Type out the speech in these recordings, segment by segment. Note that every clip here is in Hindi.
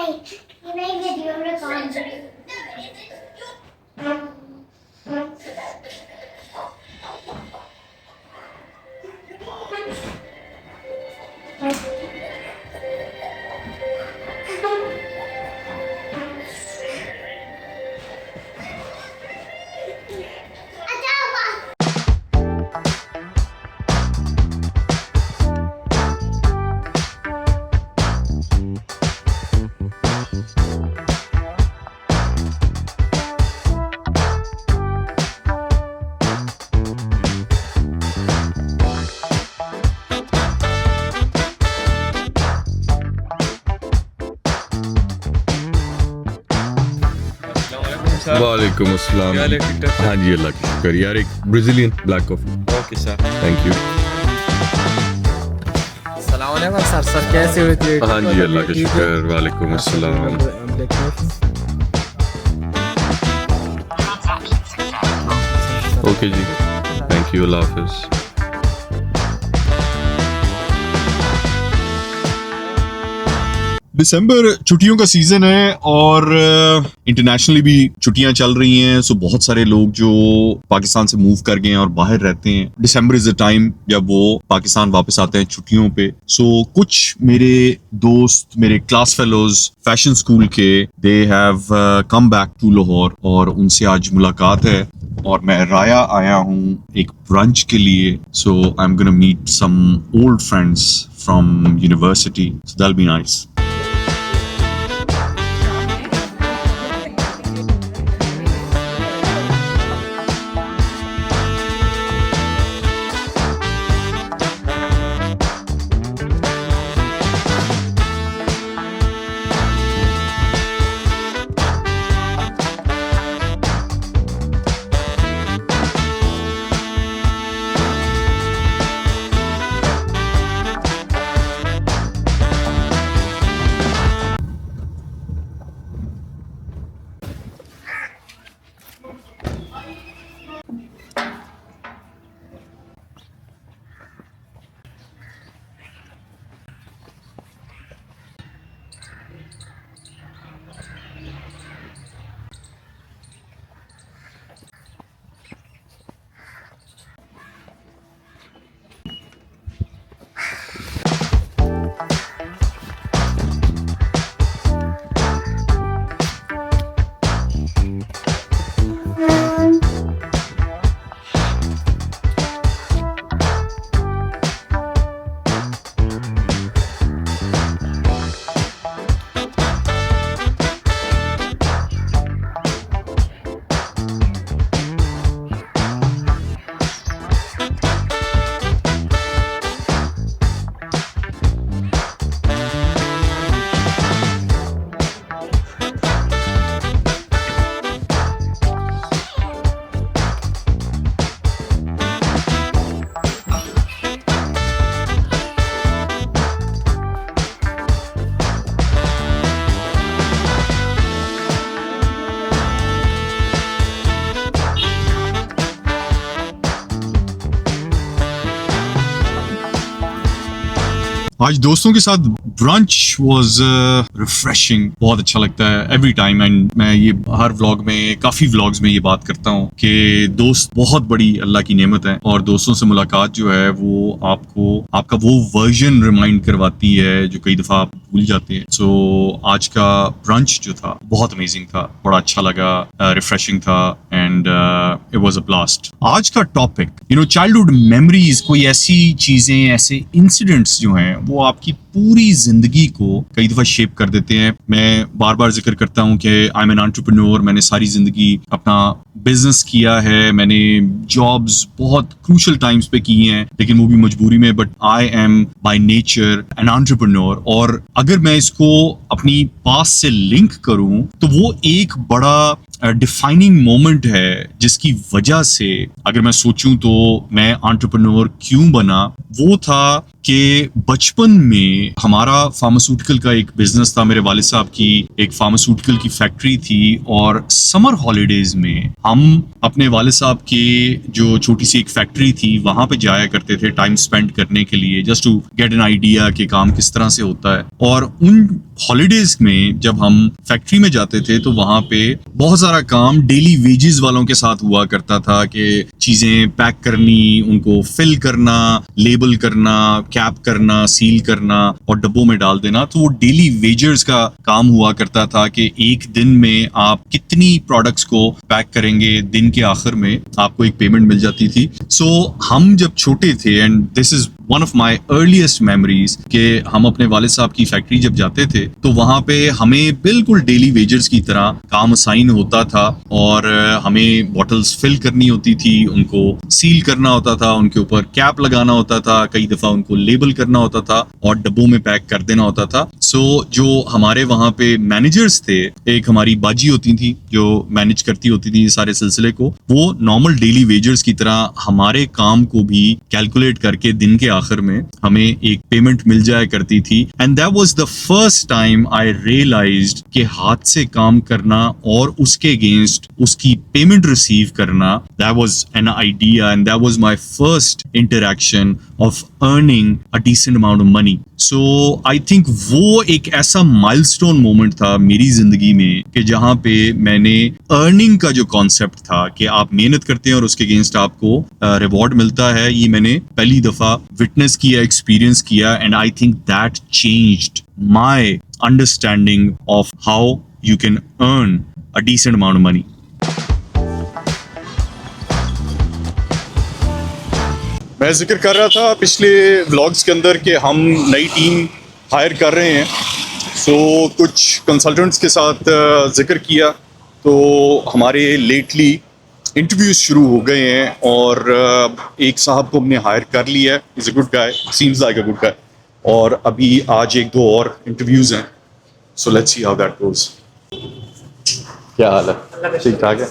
नई वीडियो रिकॉर्ड वालेकुम अस्सलाम। क्या हाल है, ठीक ठाक? हाँ जी, अल्लाह का शुक्र। यार एक Brazilian black coffee. Okay sir. Thank you. अस्सलाम वालेकुम सर कैसे हो? हाँ जी, अल्लाह का शुक्र। वालेकुम अस्सलाम। ओके जी, थैंक यू, अल्लाह हाफिज़। दिसंबर छुट्टियों का सीजन है और इंटरनेशनली भी छुट्टियां चल रही हैं। सो बहुत सारे लोग जो पाकिस्तान से मूव कर गए हैं और बाहर रहते हैं, दिसंबर इज द टाइम जब वो पाकिस्तान वापस आते हैं छुट्टियों पे। सो कुछ मेरे दोस्त, मेरे क्लास फेलोज फैशन स्कूल के, they have come back to Lahore और उनसे आज मुलाकात है और मैं राया आया हूँ एक ब्रंच के लिए। So I am gonna meet some old friends from university, so that'll be nice. आज दोस्तों के साथ ब्रंच वाज रिफ्रेशिंग, बहुत अच्छा लगता है एवरी टाइम। एंड मैं ये हर व्लॉग में, काफी व्लॉग्स में ये बात करता हूँ कि दोस्त बहुत बड़ी अल्लाह की नेमत है और दोस्तों से मुलाकात जो है वो आपको आपका वो वर्जन रिमाइंड करवाती है जो कई दफा आप भूल जाते हैं। सो आज का ब्रंच जो था बहुत अमेजिंग था, बड़ा अच्छा लगा, रिफ्रेशिंग था and it was a blast. आज का टॉपिक चाइल्डहुड मेमोरीज, कोई ऐसी चीजें, ऐसे इंसिडेंट्स जो हैं वो आपकी पूरी जिंदगी को कई दफा शेप कर देते हैं। मैं बार बार जिक्र करता हूँ कि आई एम एन एंटरप्रेन्योर। मैंने सारी जिंदगी अपना बिजनेस किया है, मैंने जॉब्स बहुत क्रूशल टाइम्स पे की हैं, लेकिन वो भी मजबूरी में। But I am by nature an entrepreneur. और अगर मैं इसको अपनी पास से लिंक करूं तो वो एक बड़ा डिफाइनिंग मोमेंट है जिसकी वजह से अगर मैं सोचूं तो मैं एंटरप्रेन्योर क्यों बना, वो था कि बचपन में हमारा फार्मास्यूटिकल का एक बिजनेस था। मेरे वालिद साहब की एक फार्मास्यूटिकल की फैक्ट्री थी और समर हॉलीडेज में हम अपने वालिद साहब के जो छोटी सी एक फैक्ट्री थी वहां पे जाया करते थे टाइम स्पेंड करने के लिए, just to get an idea कि काम किस तरह से होता है। और उन हॉलीडेज में जब हम फैक्ट्री में जाते थे तो वहां पे बहुत सारा काम डेली वेजेस वालों के साथ हुआ करता था कि चीजें पैक करनी, उनको फिल करना, लेबल करना, कैप करना, सील करना और डब्बों में डाल देना। तो वो डेली वेजर्स का काम हुआ करता था कि एक दिन में आप कितनी प्रोडक्ट्स को पैक करेंगे, दिन के आखिर में आपको एक पेमेंट मिल जाती थी। सो हम जब छोटे थे, and this is one of my earliest memories, कि हम अपने वालिद साहब की फैक्ट्री जब जाते थे तो वहां पे हमें बिल्कुल डेली वेजर्स की तरह काम असाइन होता था और हमें बॉटल्स फिल करनी होती थी, उनको सील करना होता था, उनके ऊपर कैप लगाना होता था, कई दफा उनको लेबल करना होता था और डब्बों में पैक कर देना होता था। सो जो हमारे वहां पे मैनेजर्स थे, एक हमारी बाजी होती थी जो मैनेज करती होती थी सारे सिलसिले को, वो नॉर्मल डेली वेजर्स की तरह हमारे काम को भी कैलकुलेट करके दिन के आखिर में हमें एक पेमेंट मिल जाया करती थी। And that was the first time I realised कि हाथ से काम करना और उसके अगेंस्ट उसकी पेमेंट रिसीव करना, that was an idea and that was my first interaction of earning a decent amount of money. So I think वो एक ऐसा माइलस्टोन मोमेंट था मेरी जिंदगी में कि जहां पे मैंने अर्निंग का जो कॉन्सेप्ट था कि आप मेहनत करते हैं और उसके अगेंस्ट आपको रिवॉर्ड मिलता है, ये मैंने पहली दफा विटनेस किया, एक्सपीरियंस किया। And I think that changed my understanding of how you can earn a decent amount of money. मैं जिक्र कर रहा था पिछले व्लॉग्स के अंदर कि हम नई टीम हायर कर रहे हैं। सो कुछ कंसल्टेंट्स के साथ जिक्र किया तो हमारे लेटली इंटरव्यूज शुरू हो गए हैं और एक साहब को हमने हायर कर लिया है। Is a good guy, seems like a good guy. और अभी आज एक दो और इंटरव्यूज हैं। So let's see how that goes. क्या हाल है? ठीक ठाक है।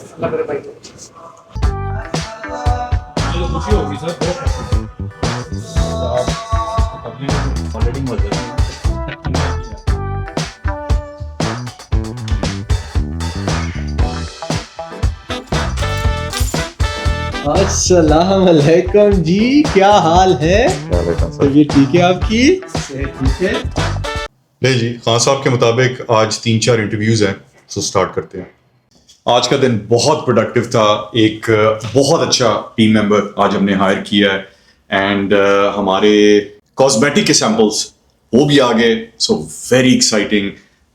अस्सलाम वालेकुम जी, क्या हाल है? तबीयत ठीक है आपकी? ठीक है। ले जी, खान साहब के मुताबिक आज 3-4 इंटरव्यूज हैं, सो स्टार्ट करते हैं। आज का दिन बहुत प्रोडक्टिव था। एक बहुत अच्छा टीम मेंबर आज हमने हायर किया है एंड हमारे कॉस्मेटिक के सैंपल्स वो भी आ गए। So very exciting.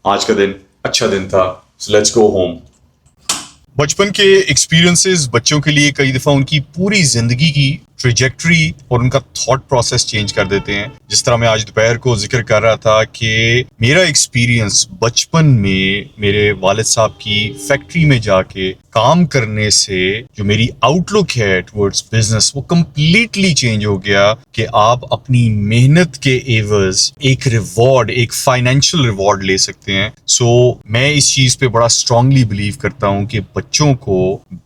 आज का दिन अच्छा दिन था। So let's go home. बचपन के एक्सपीरियंसेस बच्चों के लिए कई दफा उनकी पूरी जिंदगी की ट्रेजेक्टरी और उनका थॉट प्रोसेस चेंज कर देते हैं। जिस तरह मैं आज दोपहर को जिक्र कर रहा था कि मेरा एक्सपीरियंस बचपन में मेरे वालिद साहब की फैक्ट्री में जाके काम करने से जो मेरी आउटलुक है टुवर्ड्स बिजनेस वो कंप्लीटली चेंज हो गया कि आप अपनी मेहनत के एवज एक रिवॉर्ड, एक फाइनेंशियल रिवॉर्ड ले सकते हैं। सो मैं इस चीज पे बड़ा स्ट्रांगली बिलीव करता हूँ कि बच्चों को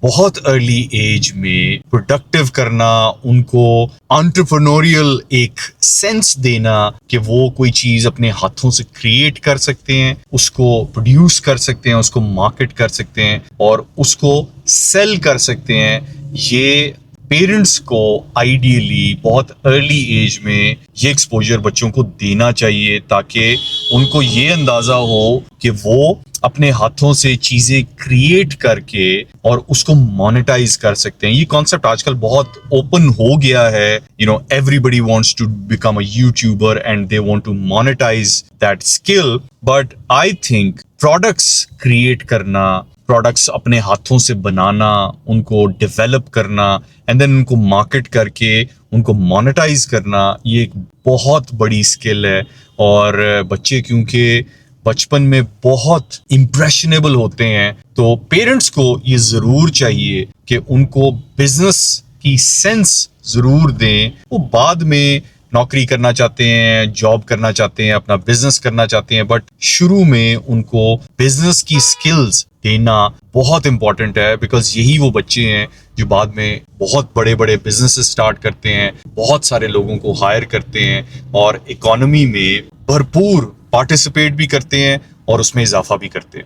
बहुत अर्ली एज में प्रोडक्टिव करना, उनको एंटरप्रेन्योरियल एक सेंस देना कि वो कोई चीज अपने हाथों से क्रिएट कर सकते हैं, उसको प्रोड्यूस कर सकते हैं, उसको मार्केट कर सकते हैं और उसको सेल कर सकते हैं। ये पेरेंट्स को आइडियली बहुत अर्ली एज में ये एक्सपोजर बच्चों को देना चाहिए ताकि उनको ये अंदाजा हो कि वो अपने हाथों से चीजें क्रिएट करके और उसको मोनेटाइज कर सकते हैं। ये कॉन्सेप्ट आजकल बहुत ओपन हो गया है। You know, everybody wants to become a YouTuber and they want to monetise that skill. But I think products create करना, प्रोडक्ट्स अपने हाथों से बनाना, उनको डेवलप करना एंड देन उनको मार्केट करके उनको मोनेटाइज करना, ये एक बहुत बड़ी स्किल है। और बच्चे क्योंकि बचपन में बहुत इम्प्रेशनेबल होते हैं तो पेरेंट्स को ये जरूर चाहिए कि उनको बिजनेस की सेंस जरूर दें। वो बाद में नौकरी करना चाहते हैं, जॉब करना चाहते हैं, अपना बिजनेस करना चाहते हैं, बट शुरू में उनको बिजनेस की स्किल्स देना बहुत इंपॉर्टेंट है। बिकॉज यही वो बच्चे हैं जो बाद में बहुत बड़े बड़े बिजनेस स्टार्ट करते हैं, बहुत सारे लोगों को हायर करते हैं और इकोनॉमी में भरपूर पार्टिसिपेट भी करते हैं और उसमें इजाफा भी करते हैं।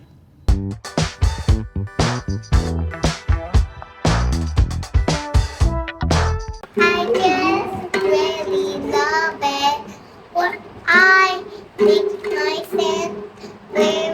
I just really love it. What I think myself मैं